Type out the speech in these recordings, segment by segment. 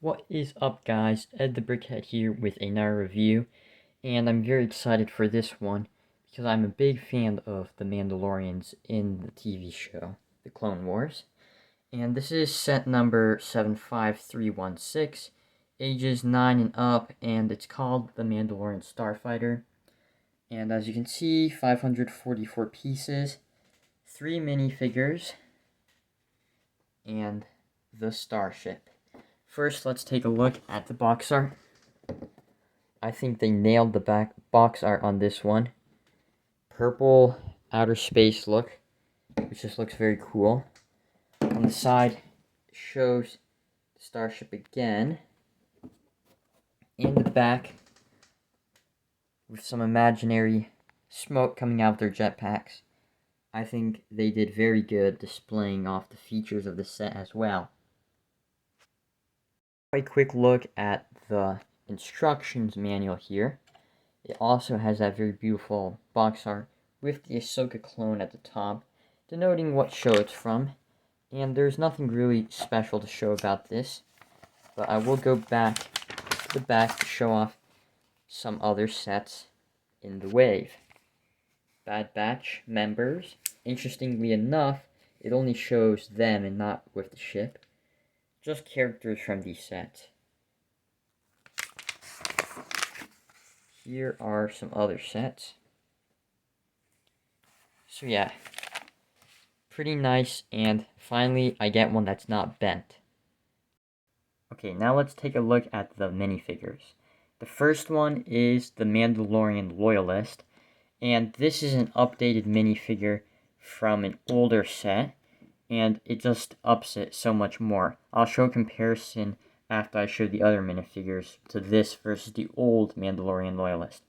What is up, guys? Ed the Brickhead here with another review, and I'm very excited for this one because I'm a big fan of the Mandalorians in the TV show, The Clone Wars. And this is set number 75316, ages 9 and up, and it's called The Mandalorian Starfighter. And as you can see, 544 pieces, 3 minifigures, and the starship. First, let's take a look at the box art. I think they nailed the box art on this one. Purple outer space look, which just looks very cool. On the side, it shows the starship again. In the back, with some imaginary smoke coming out of their jetpacks. I think they did very good displaying off the features of the set as well. A quick look at the instructions manual here. It also has that very beautiful box art with the Ahsoka clone at the top, denoting what show it's from. And there's nothing really special to show about this, but I will go back to the back to show off some other sets in the wave. Bad Batch members. Interestingly enough, it only shows them and not with the ship. Just characters from these sets. Here are some other sets. So yeah, pretty nice, and finally I get one that's not bent. Okay, now let's take a look at the minifigures. The first one is the Mandalorian Loyalist, and this is an updated minifigure from an older set, and it just ups it so much more. I'll show a comparison after I show the other minifigures to this versus the old Mandalorian Loyalist.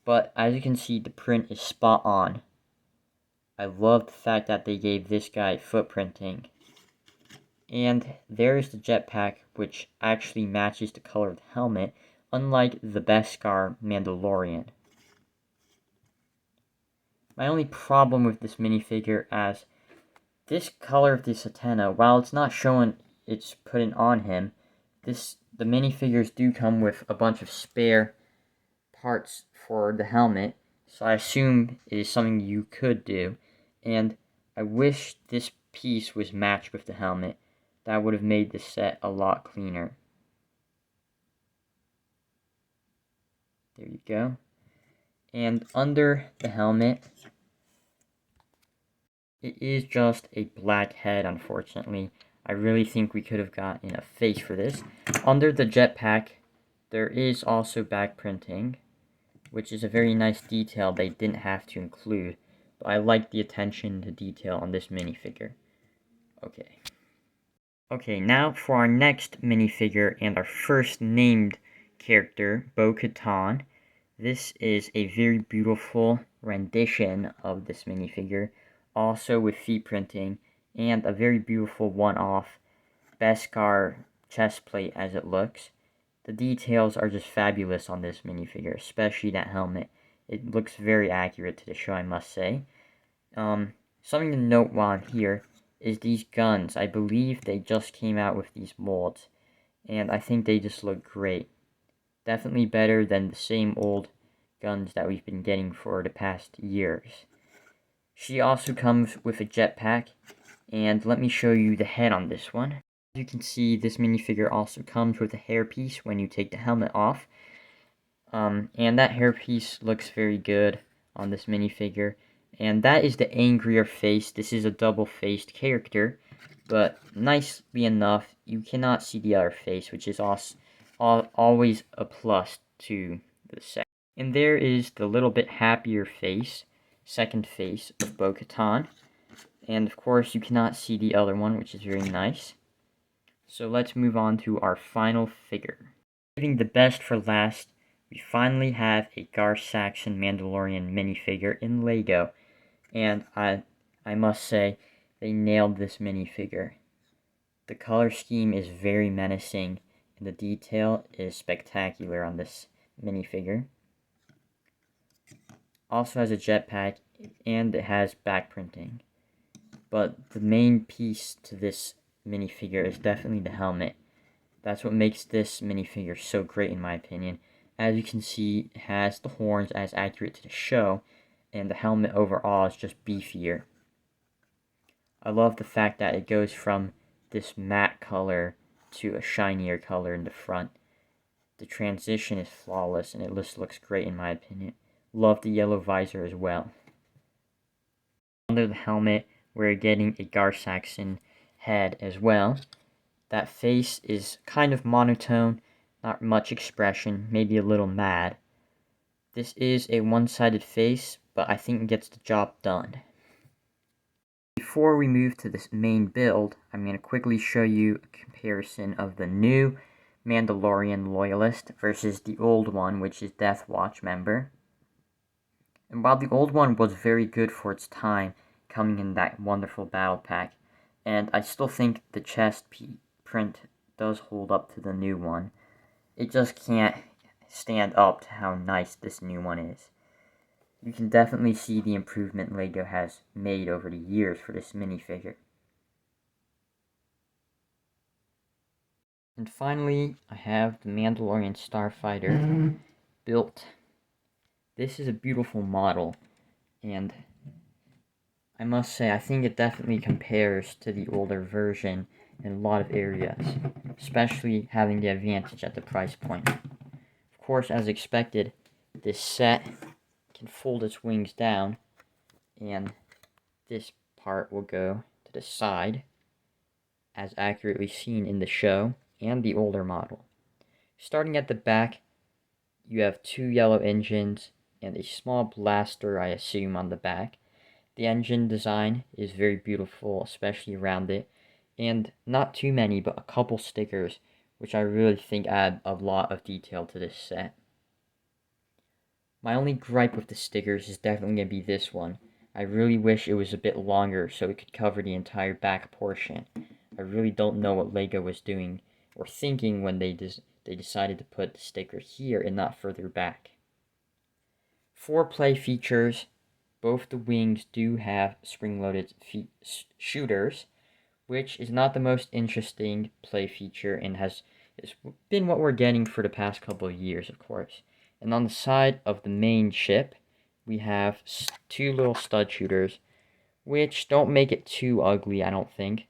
But as you can see, the print is spot on. I love the fact that they gave this guy footprinting. And there's the jetpack, which actually matches the color of the helmet, unlike the Beskar Mandalorian. My only problem with this minifigure as this color of this antenna, while it's not showing it's putting on him, the minifigures do come with a bunch of spare parts for the helmet, so I assume it is something you could do, and I wish this piece was matched with the helmet. That would have made the set a lot cleaner. There you go. And under the helmet, it is just a black head, unfortunately. I really think we could have gotten a face for this. Under the jetpack, there is also back printing, which is a very nice detail they didn't have to include. But I like the attention to detail on this minifigure. Okay, now for our next minifigure and our first named character, Bo-Katan. This is a very beautiful rendition of this minifigure, also with feet printing, and a very beautiful one-off Beskar chest plate as it looks. The details are just fabulous on this minifigure, especially that helmet. It looks very accurate to the show, I must say. Something to note while I'm here is these guns. I believe they just came out with these molds, and I think they just look great. Definitely better than the same old guns that we've been getting for the past years. She also comes with a jetpack, and let me show you the head on this one. As you can see, this minifigure also comes with a hairpiece when you take the helmet off. And that hairpiece looks very good on this minifigure. And that is the angrier face. This is a double-faced character, but nicely enough, you cannot see the other face, which is also always a plus to the set. And there is the little bit happier face, second face of Bo-Katan. And of course, you cannot see the other one, which is very nice. So let's move on to our final figure. Saving the best for last, we finally have a Gar Saxon Mandalorian minifigure in Lego. And I must say, they nailed this minifigure. The color scheme is very menacing, and the detail is spectacular on this minifigure. Also has a jetpack, and it has back printing. But the main piece to this minifigure is definitely the helmet. That's what makes this minifigure so great in my opinion. As you can see, it has the horns as accurate to the show, and the helmet overall is just beefier. I love the fact that it goes from this matte color to a shinier color in the front. The transition is flawless and it just looks great in my opinion. Love the yellow visor as well. Under the helmet, we're getting a Gar Saxon head as well. That face is kind of monotone, not much expression, maybe a little mad. This is a one-sided face, but I think it gets the job done. Before we move to this main build, I'm going to quickly show you a comparison of the new Mandalorian Loyalist versus the old one, which is Death Watch member. And while the old one was very good for its time, coming in that wonderful battle pack, and I still think the chest print does hold up to the new one, it just can't stand up to how nice this new one is. You can definitely see the improvement LEGO has made over the years for this minifigure. And finally, I have the Mandalorian Starfighter built. This is a beautiful model, and I must say, I think it definitely compares to the older version in a lot of areas, especially having the advantage at the price point. Of course, as expected, this set can fold its wings down, and this part will go to the side, as accurately seen in the show and the older model. Starting at the back, you have 2 yellow engines and a small blaster, I assume, on the back. The engine design is very beautiful, especially around it, and not too many, but a couple stickers, which I really think add a lot of detail to this set. My only gripe with the stickers is definitely going to be this one. I really wish it was a bit longer so it could cover the entire back portion. I really don't know what LEGO was doing or thinking when they decided to put the sticker here and not further back. For play features, both the wings do have spring-loaded shooters, which is not the most interesting play feature and has been what we're getting for the past couple of years, of course. And on the side of the main ship, we have 2 little stud shooters, which don't make it too ugly, I don't think.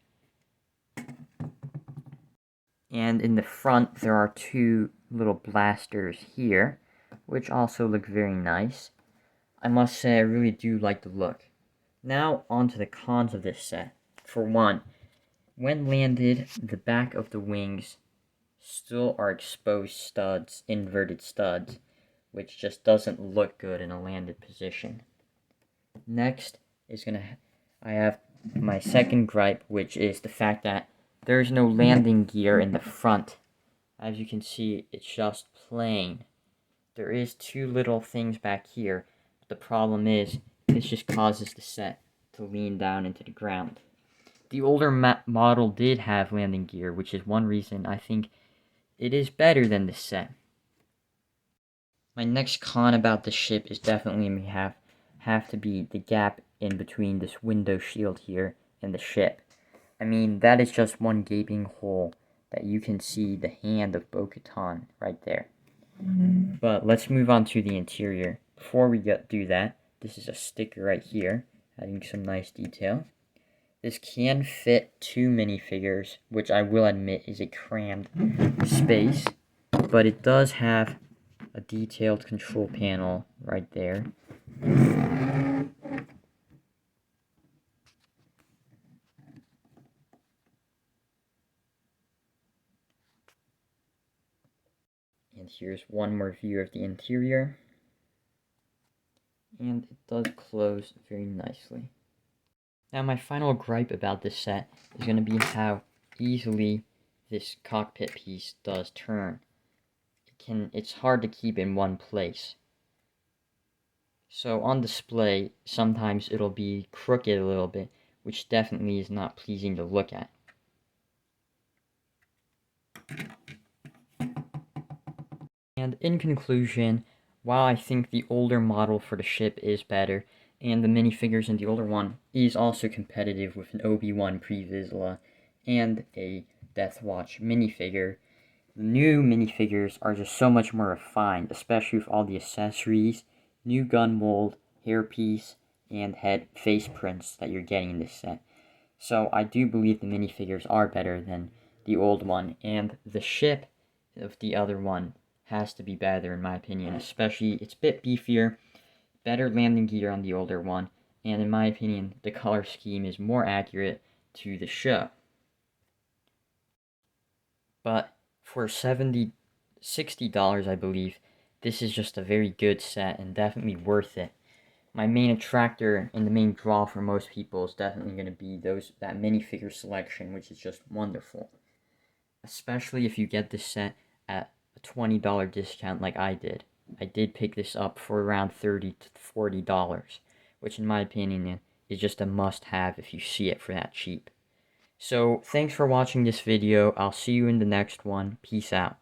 And in the front, there are 2 little blasters here, which also look very nice. I must say, I really do like the look. Now, on to the cons of this set. For one, when landed, the back of the wings still are exposed studs, inverted studs, which just doesn't look good in a landed position. Next is I have my second gripe, which is the fact that there's no landing gear in the front. As you can see, it's just plain. There is 2 little things back here, but the problem is, this just causes the set to lean down into the ground. The older model did have landing gear, which is one reason I think it is better than this set. My next con about the ship is definitely have to be the gap in between this window shield here and the ship. I mean, that is just one gaping hole that you can see the hand of Bo-Katan right there. But let's move on to the interior. Before we do that, this is a sticker right here, adding some nice detail. This can fit 2 minifigures, which I will admit is a crammed space, but it does have a detailed control panel right there. And here's one more view of the interior. And it does close very nicely. Now my final gripe about this set is going to be how easily this cockpit piece does turn. It's hard to keep in one place. So on display, sometimes it'll be crooked a little bit, which definitely is not pleasing to look at. And in conclusion, while I think the older model for the ship is better, and the minifigures in the older one is also competitive with an Obi-Wan pre-Vizsla and a Death Watch minifigure, The new minifigures are just so much more refined, especially with all the accessories, new gun mold, hairpiece, and head face prints that you're getting in this set. So I do believe the minifigures are better than the old one, and the ship of the other one has to be better in my opinion, especially it's a bit beefier, better landing gear on the older one, and in my opinion the color scheme is more accurate to the show. But for $60 I believe, this is just a very good set and definitely worth it. My main attractor and the main draw for most people is definitely going to be that minifigure selection, which is just wonderful. Especially if you get this set at a $20 discount like I did. I did pick this up for around $30 to $40, which in my opinion is just a must-have if you see it for that cheap. So, thanks for watching this video. I'll see you in the next one. Peace out.